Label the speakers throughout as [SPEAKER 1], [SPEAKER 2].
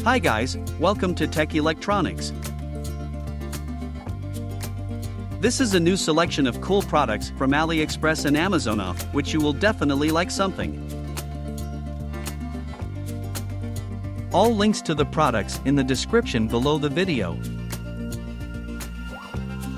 [SPEAKER 1] Hi guys, welcome to Tech Electronics. This is a new selection of cool products from AliExpress and Amazon off, which you will definitely like something. All links to the products in the description below the video.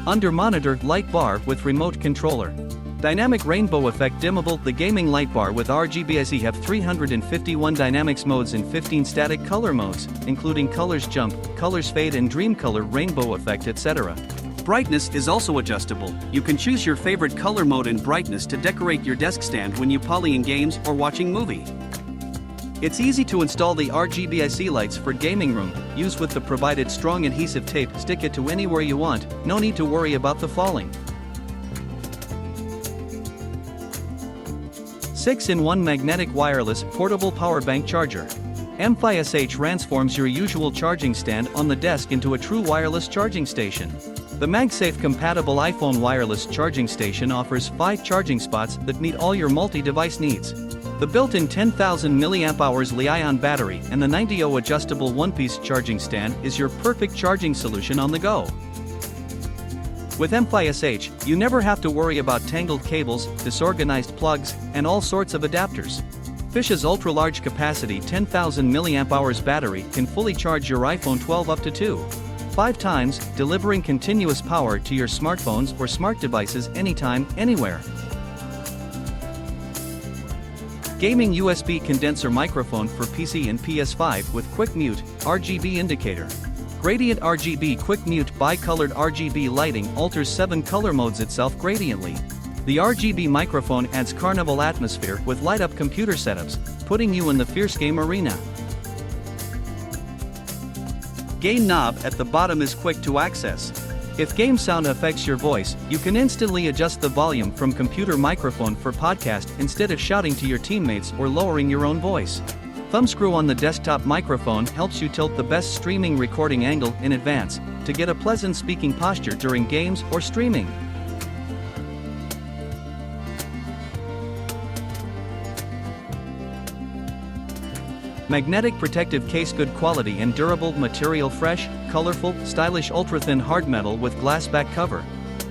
[SPEAKER 1] Under Monitor, light bar with remote controller. Dynamic rainbow effect dimmable. The gaming light bar with RGBIC have 351 dynamics modes and 15 static color modes, including colors jump, colors fade and dream color, rainbow effect, etc. Brightness is also adjustable. You can choose your favorite color mode and brightness to decorate your desk stand when you poly in games or watching movie. It's easy to install the RGBIC lights for gaming room. Use with the provided strong adhesive tape. Stick it to anywhere you want, no need to worry about the falling. 6-in-1 magnetic wireless portable power bank charger. MFiSh transforms your usual charging stand on the desk into a true wireless charging station. The MagSafe compatible iPhone wireless charging station offers 5 charging spots that meet all your multi-device needs. The built-in 10,000 mAh Li-ion battery and the 90-ohm adjustable one-piece charging stand is your perfect charging solution on the go. With MFiSh, you never have to worry about tangled cables, disorganized plugs, and all sorts of adapters. FIFINE's ultra-large capacity 10,000 mAh battery can fully charge your iPhone 12 up to 2.5 times, delivering continuous power to your smartphones or smart devices anytime, anywhere. Gaming USB condenser microphone for PC and PS5 with quick mute, RGB indicator. Gradient RGB quick mute bi-colored RGB lighting alters 7 color modes itself gradiently. The RGB microphone adds carnival atmosphere with light-up computer setups, putting you in the fierce game arena. Gain knob at the bottom is quick to access. If game sound affects your voice, you can instantly adjust the volume from computer microphone for podcast instead of shouting to your teammates or lowering your own voice. Thumb screw on the desktop microphone helps you tilt the best streaming recording angle in advance to get a pleasant speaking posture during games or streaming. Magnetic protective case, good quality and durable material, fresh, colorful, stylish ultra-thin hard metal with glass back cover.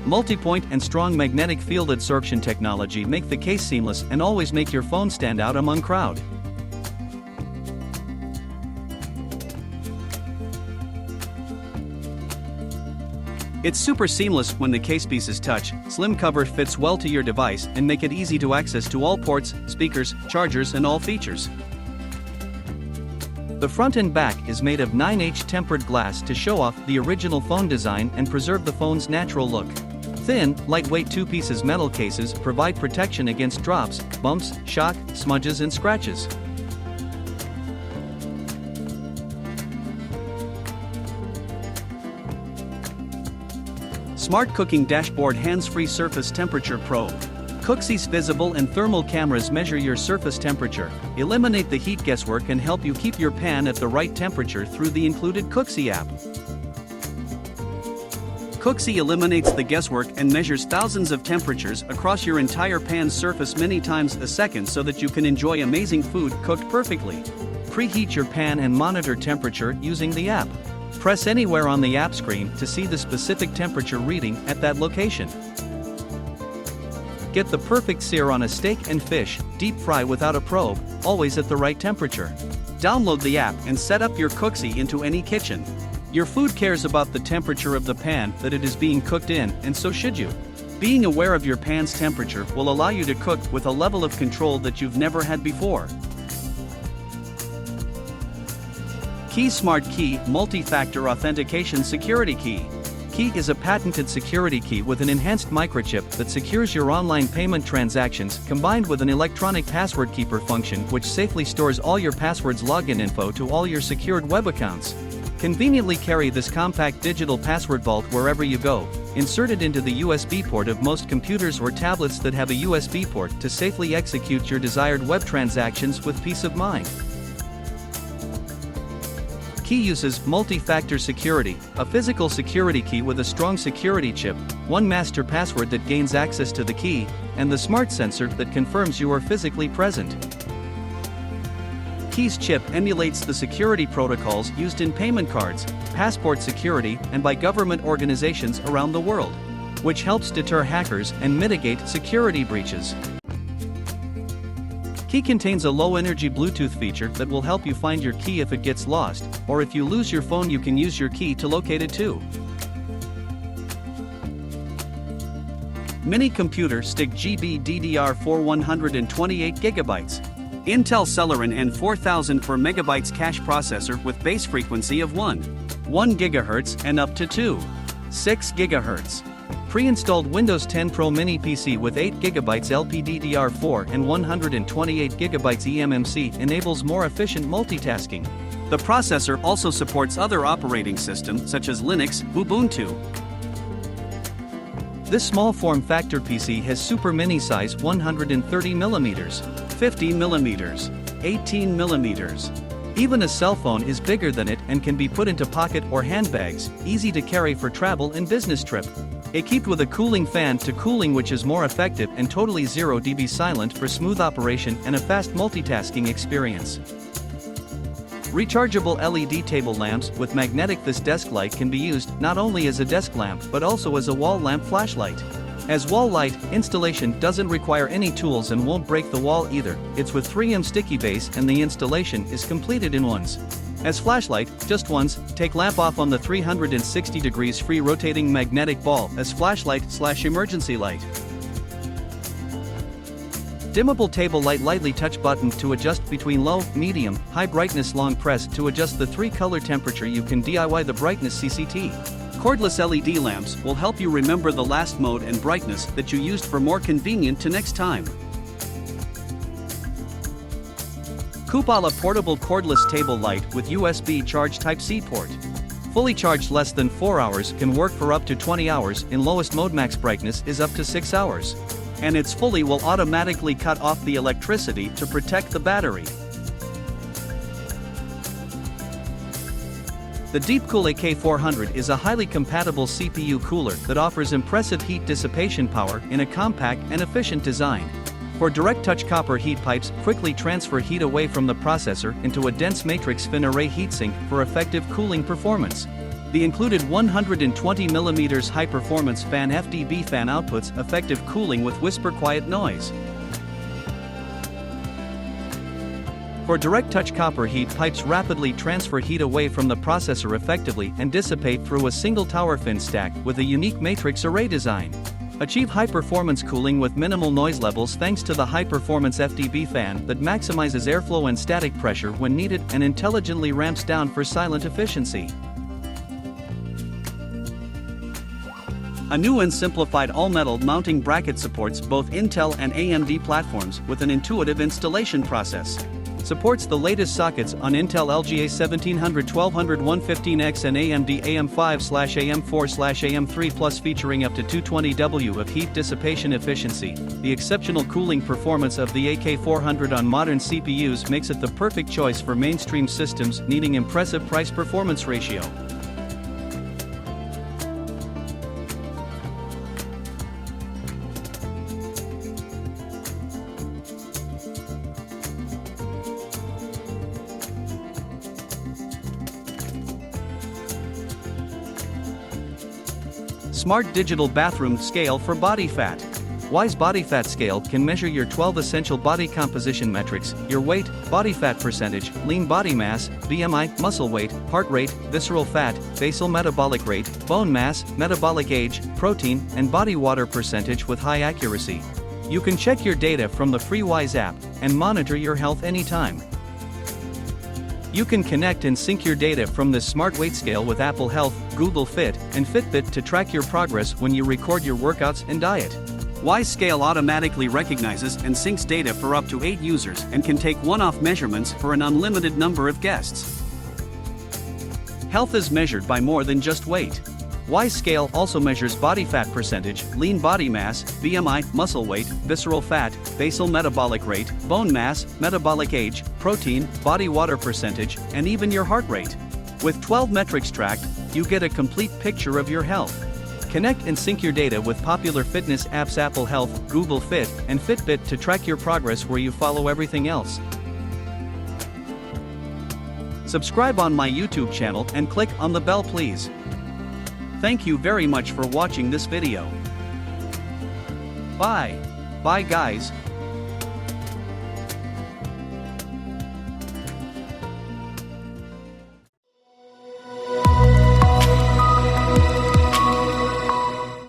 [SPEAKER 1] Multi-point and strong magnetic field absorption technology make the case seamless and always make your phone stand out among crowd. It's super seamless when the case pieces touch. Slim cover fits well to your device and make it easy to access to all ports, speakers, chargers and all features. The front and back is made of 9H tempered glass to show off the original phone design and preserve the phone's natural look. Thin, lightweight 2-pieces metal cases provide protection against drops, bumps, shock, smudges and scratches. Smart cooking dashboard hands-free surface temperature probe. Cooksy's visible and thermal cameras measure your surface temperature, eliminate the heat guesswork and help you keep your pan at the right temperature through the included Cooksy app. Cooksy eliminates the guesswork and measures thousands of temperatures across your entire pan's surface many times a second so that you can enjoy amazing food cooked perfectly. Preheat your pan and monitor temperature using the app. Press anywhere on the app screen to see the specific temperature reading at that location. Get the perfect sear on a steak and fish, deep fry without a probe, always at the right temperature. Download the app and set up your Cooksy into any kitchen. Your food cares about the temperature of the pan that it is being cooked in, and so should you. Being aware of your pan's temperature will allow you to cook with a level of control that you've never had before. Key Smart Key Multi-Factor Authentication Security Key. Key is a patented security key with an enhanced microchip that secures your online payment transactions, combined with an electronic password keeper function which safely stores all your passwords' login info to all your secured web accounts. Conveniently carry this compact digital password vault wherever you go, inserted into the USB port of most computers or tablets that have a USB port to safely execute your desired web transactions with peace of mind. Key uses multi-factor security, a physical security key with a strong security chip, one master password that gains access to the key, and the smart sensor that confirms you are physically present. Key's chip emulates the security protocols used in payment cards, passport security, and by government organizations around the world, which helps deter hackers and mitigate security breaches. Key contains a low-energy Bluetooth feature that will help you find your key if it gets lost, or if you lose your phone you can use your key to locate it too. Mini computer stick GB DDR4 128GB. Intel Celeron N4000 4 MB cache processor with base frequency of 1 GHz and up to 6 GHz. Pre-installed Windows 10 Pro Mini PC with 8GB LPDDR4 and 128GB eMMC enables more efficient multitasking. The processor also supports other operating systems such as Linux, Ubuntu. This small form factor PC has super mini size 130mm, 50mm, 18mm. Even a cell phone is bigger than it and can be put into pocket or handbags, easy to carry for travel and business trip. Equipped with a cooling fan to cooling which is more effective and totally 0 dB silent for smooth operation and a fast multitasking experience. Rechargeable LED table lamps with magnetic. This desk light can be used not only as a desk lamp but also as a wall lamp flashlight. As wall light, installation doesn't require any tools and won't break the wall either. It's with 3M sticky base and the installation is completed in once. As flashlight, just once, take lamp off on the 360 degrees free rotating magnetic ball as flashlight/emergency light. Dimmable table light. Lightly touch button to adjust between low, medium, high brightness. Long press to adjust the 3 color temperature. You can DIY the brightness. CCT. Cordless LED lamps will help you remember the last mode and brightness that you used for more convenient to next time. Koopala portable cordless table light with USB charge Type-C port. Fully charged less than 4 hours, can work for up to 20 hours, in lowest mode. Max brightness is up to 6 hours. And its fully will automatically cut off the electricity to protect the battery. The Deepcool AK400 is a highly compatible CPU cooler that offers impressive heat dissipation power in a compact and efficient design. For direct touch, copper heat pipes quickly transfer heat away from the processor into a dense matrix fin array heatsink for effective cooling performance. The included 120mm high-performance fan FDB fan outputs effective cooling with whisper quiet noise. For direct touch, copper heat pipes rapidly transfer heat away from the processor effectively and dissipate through a single tower fin stack with a unique matrix array design. Achieve high-performance cooling with minimal noise levels thanks to the high-performance FDB fan that maximizes airflow and static pressure when needed and intelligently ramps down for silent efficiency. A new and simplified all-metal mounting bracket supports both Intel and AMD platforms with an intuitive installation process. Supports the latest sockets on Intel LGA 1700, 1200, 115X and AMD AM5/AM4/AM3+, featuring up to 220W of heat dissipation efficiency. The exceptional cooling performance of the AK400 on modern CPUs makes it the perfect choice for mainstream systems needing impressive price-performance ratio. Smart Digital Bathroom Scale for Body Fat. Wise Body Fat Scale can measure your 12 essential body composition metrics: your weight, body fat percentage, lean body mass, BMI, muscle weight, heart rate, visceral fat, basal metabolic rate, bone mass, metabolic age, protein, and body water percentage with high accuracy. You can check your data from the free Wise app and monitor your health anytime. You can connect and sync your data from this smart weight scale with Apple Health, Google Fit, and Fitbit to track your progress when you record your workouts and diet. Wise Scale automatically recognizes and syncs data for up to 8 users and can take one-off measurements for an unlimited number of guests. Health is measured by more than just weight. Wise Scale also measures body fat percentage, lean body mass, BMI, muscle weight, visceral fat, basal metabolic rate, bone mass, metabolic age, protein, body water percentage, and even your heart rate. With 12 metrics tracked, you get a complete picture of your health. Connect and sync your data with popular fitness apps Apple Health, Google Fit, and Fitbit to track your progress where you follow everything else. Subscribe on my YouTube channel and click on the bell please. Thank you very much for watching this video. Bye. Bye guys.